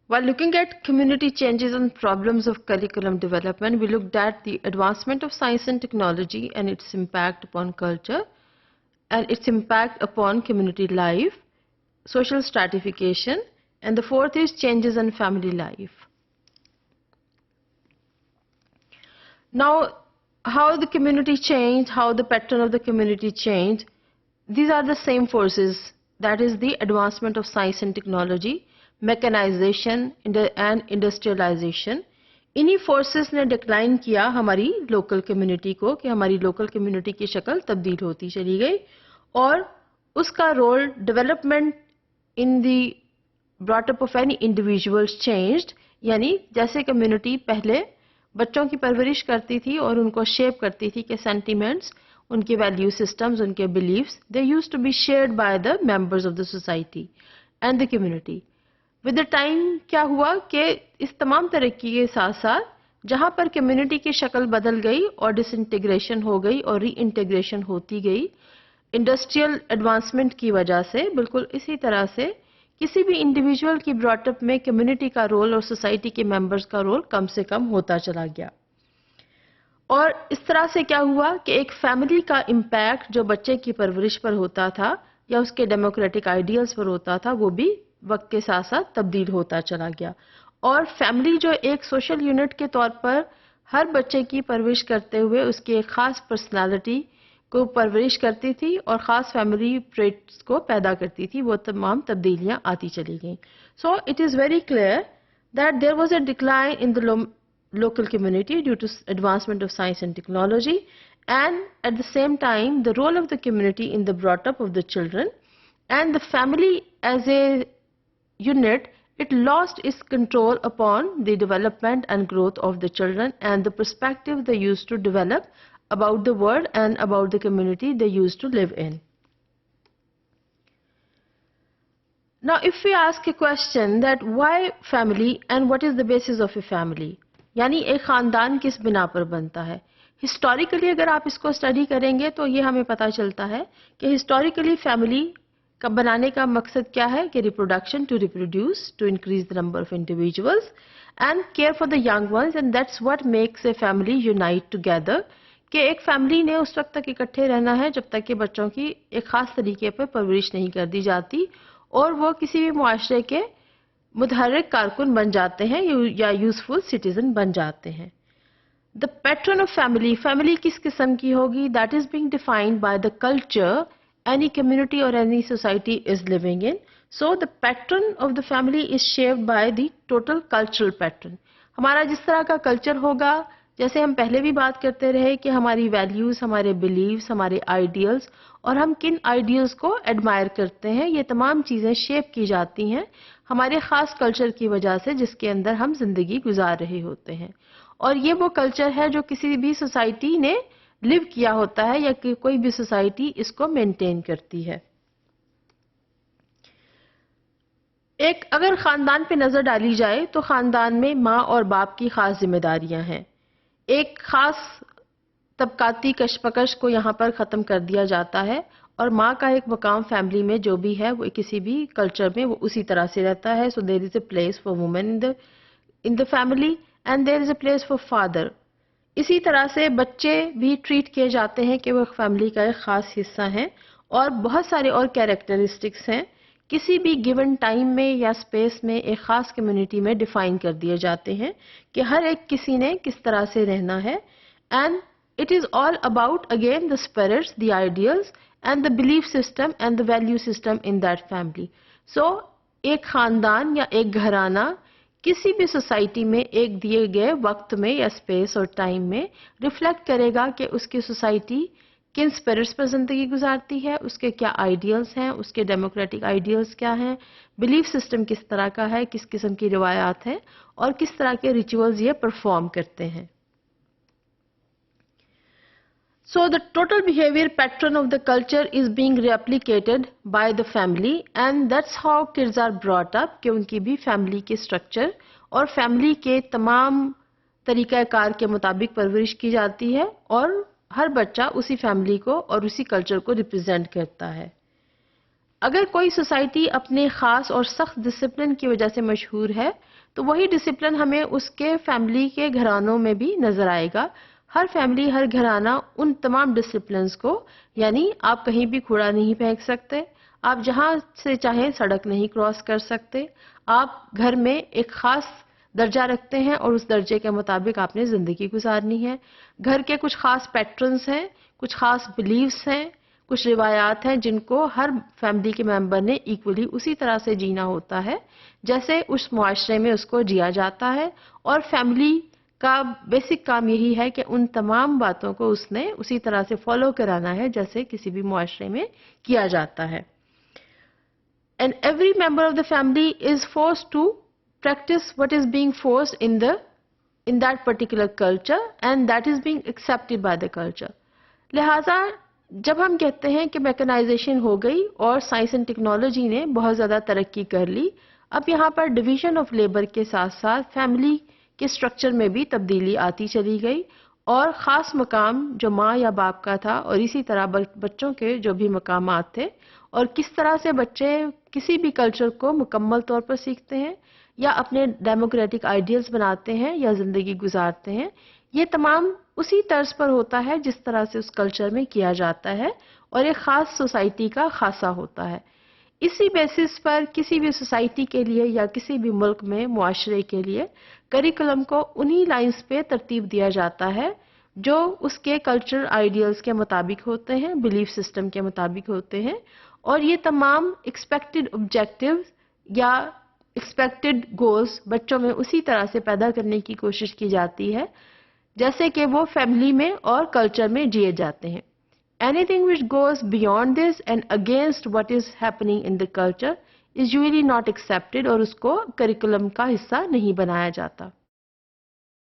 While looking at community changes and problems of curriculum development, we looked at the advancement of science and technology and its impact upon culture and its impact upon community life, social stratification, and the fourth is changes in family life. Now, how the community changed, how the pattern of the community changed, these are the same forces, that is the advancement of science and technology, mechanization and industrialization. انہی forces نے decline کیا ہماری local community کو کہ ہماری local community کی شکل تبدیل ہوتی چلی گئی اور اس کا role development in the brought up of any individuals changed. یعنی جیسے کمیونٹی پہلے بچوں کی پرورش کرتی تھی اور ان کو شیپ کرتی تھی کہ سینٹیمنٹس، ان کے ویلیو سسٹمز، ان کے beliefs they use to be shared by the members of the society and the community. With the time کیا ہوا کہ اس تمام ترقی کے ساتھ ساتھ جہاں پر کمیونٹی کی شکل بدل گئی اور ڈس انٹیگریشن ہو گئی اور ری انٹیگریشن ہوتی گئی انڈسٹریل ایڈوانسمنٹ کی وجہ سے، بالکل اسی طرح سے کسی بھی انڈیویجول کی براٹ اپ میں کمیونٹی کا رول اور سوسائٹی کے ممبرز کا رول کم سے کم ہوتا چلا گیا. اور اس طرح سے کیا ہوا کہ ایک فیملی کا امپیکٹ جو بچے کی پرورش پر ہوتا تھا یا اس کے ڈیموکریٹک آئیڈیلز پر ہوتا تھا وہ بھی وقت کے ساتھ ساتھ تبدیل ہوتا چلا گیا. اور فیملی جو ایک سوشل یونٹ کے طور پر ہر بچے کی پرورش کرتے ہوئے اس کی ایک خاص پرسنالٹی کو پرورش کرتی تھی اور خاص فیملی ٹریٹس کو پیدا کرتی تھی، وہ تمام تبدیلیاں آتی چلی گئیں. So it is very clear that there was a decline in the local community due to advancement of science and technology, and at the same time the role of the community in the brought up of the children and the family as a unit, it lost its control upon the development and growth of the children and the perspective they used to develop about the world and about the community they used to live in. Now if we ask a question that why family and what is the basis of a family, یعنی ایک خاندان کس بنا پر بنتا ہے. Historically اگر آپ اس کو اسٹڈی کریں گے تو یہ ہمیں پتہ چلتا ہے کہ ہسٹوریکلی فیملی کا بنانے کا مقصد کیا ہے کہ reproduction, to reproduce, to increase the number of individuals and care for the young ones, and that's what makes a family unite together. کہ ایک فیملی نے اس وقت تک اکٹھے رہنا ہے جب تک کہ بچوں کی ایک خاص طریقے پر پرورش نہیں کر دی جاتی اور وہ کسی بھی معاشرے کے متحرک کارکن بن جاتے ہیں یا یوزفل سٹیزن بن جاتے ہیں. The pattern of family, family کس قسم کی ہوگی، that is being defined by the culture any community اور any society is living in. So the pattern of the family is shaped by the total cultural pattern. ہمارا جس طرح کا culture ہوگا، جیسے ہم پہلے بھی بات کرتے رہے کہ ہماری ویلیوز، ہمارے بلیفس، ہمارے آئیڈیلز اور ہم کن آئیڈیلز کو ایڈمائر کرتے ہیں، یہ تمام چیزیں شیپ کی جاتی ہیں ہمارے خاص کلچر کی وجہ سے جس کے اندر ہم زندگی گزار رہے ہوتے ہیں. اور یہ وہ کلچر ہے جو کسی بھی سوسائٹی نے لیو کیا ہوتا ہے یا کہ کوئی بھی سوسائٹی اس کو مینٹین کرتی ہے. ایک اگر خاندان پہ نظر ڈالی جائے تو خاندان میں ماں اور باپ کی خاص ذمہ داریاں ہیں. ایک خاص طبقاتی کشمکش کو یہاں پر ختم کر دیا جاتا ہے اور ماں کا ایک مقام فیملی میں جو بھی ہے وہ کسی بھی کلچر میں وہ اسی طرح سے رہتا ہے. So there is a place for woman in the family and there is a place for father. اسی طرح سے بچے بھی ٹریٹ کیے جاتے ہیں کہ وہ فیملی کا ایک خاص حصہ ہیں اور بہت سارے اور کیریکٹرسٹکس ہیں کسی بھی گیون ٹائم میں یا اسپیس میں ایک خاص کمیونٹی میں ڈیفائن کر دیے جاتے ہیں کہ ہر ایک کسی نے کس طرح سے رہنا ہے. And it is all about again the spirits, the ideals and the belief system and the value system in that family. So ایک خاندان یا ایک گھرانہ کسی بھی سوسائٹی میں ایک دیے گئے وقت میں یا اسپیس اور ٹائم میں ریفلیکٹ کرے گا کہ اس کی سوسائٹی کن اسپرٹس پر زندگی گزارتی ہے، اس کے کیا آئیڈیلز ہیں، اس کے ڈیموکریٹک آئیڈیلز کیا ہیں، بلیف سسٹم کس طرح کا ہے، کس قسم کی روایات ہیں اور کس طرح کے ریچولز یہ پرفارم کرتے ہیں. So the total behavior pattern of the culture is being replicated by the family and that's how kids are brought up کہ ان کی بھی فیملی کے سٹرکچر اور فیملی کے تمام طریقہ کار کے مطابق پرورش کی جاتی ہے اور ہر بچہ اسی فیملی کو اور اسی کلچر کو ریپرزینٹ کرتا ہے. اگر کوئی سوسائٹی اپنے خاص اور سخت ڈسپلن کی وجہ سے مشہور ہے تو وہی ڈسپلن ہمیں اس کے فیملی کے گھرانوں میں بھی نظر آئے گا. ہر فیملی، ہر گھرانہ ان تمام ڈسپلنز کو، یعنی آپ کہیں بھی کوڑا نہیں پھینک سکتے، آپ جہاں سے چاہیں سڑک نہیں کراس کر سکتے، آپ گھر میں ایک خاص درجہ رکھتے ہیں اور اس درجے کے مطابق آپ نے زندگی گزارنی ہے. گھر کے کچھ خاص پیٹرنز ہیں، کچھ خاص بلیفز ہیں، کچھ روایات ہیں جن کو ہر فیملی کے ممبر نے ایکولی اسی طرح سے جینا ہوتا ہے جیسے اس معاشرے میں اس کو جیا جاتا ہے. اور فیملی کا بیسک کام یہی ہے کہ ان تمام باتوں کو اس نے اسی طرح سے فالو کرانا ہے جیسے کسی بھی معاشرے میں کیا جاتا ہے. And every member of the family is forced to practice what is being forced in that particular culture, and that is being accepted by the culture. لہٰذا جب ہم کہتے ہیں کہ میکنائزیشن ہو گئی اور سائنس اینڈ ٹیکنالوجی نے بہت زیادہ ترقی کر لی، اب یہاں پر ڈویژن آف لیبر کے ساتھ ساتھ فیملی کے سٹرکچر میں بھی تبدیلی آتی چلی گئی، اور خاص مقام جو ماں یا باپ کا تھا اور اسی طرح بچوں کے جو بھی مقامات تھے، اور کس طرح سے بچے کسی بھی کلچر کو مکمل طور پر سیکھتے ہیں یا اپنے ڈیموکریٹک آئیڈیلز بناتے ہیں یا زندگی گزارتے ہیں، یہ تمام اسی طرز پر ہوتا ہے جس طرح سے اس کلچر میں کیا جاتا ہے اور ایک خاص سوسائٹی کا خاصہ ہوتا ہے. اسی بیسس پر کسی بھی سوسائٹی کے لیے یا کسی بھی ملک میں معاشرے کے لیے کریکولم کو انہی لائنز پہ ترتیب دیا جاتا ہے جو اس کے کلچرل آئیڈیلز کے مطابق ہوتے ہیں، بلیف سسٹم کے مطابق ہوتے ہیں، اور یہ تمام ایکسپیکٹڈ آبجیکٹیوز یا ایکسپیکٹڈ گولز بچوں میں اسی طرح سے پیدا کرنے کی کوشش کی جاتی ہے جیسے کہ وہ فیملی میں اور کلچر میں جیے جاتے ہیں. Anything which goes beyond this and against what is happening in the culture is usually not accepted اور اس کو کریکولم کا حصہ نہیں بنایا جاتا.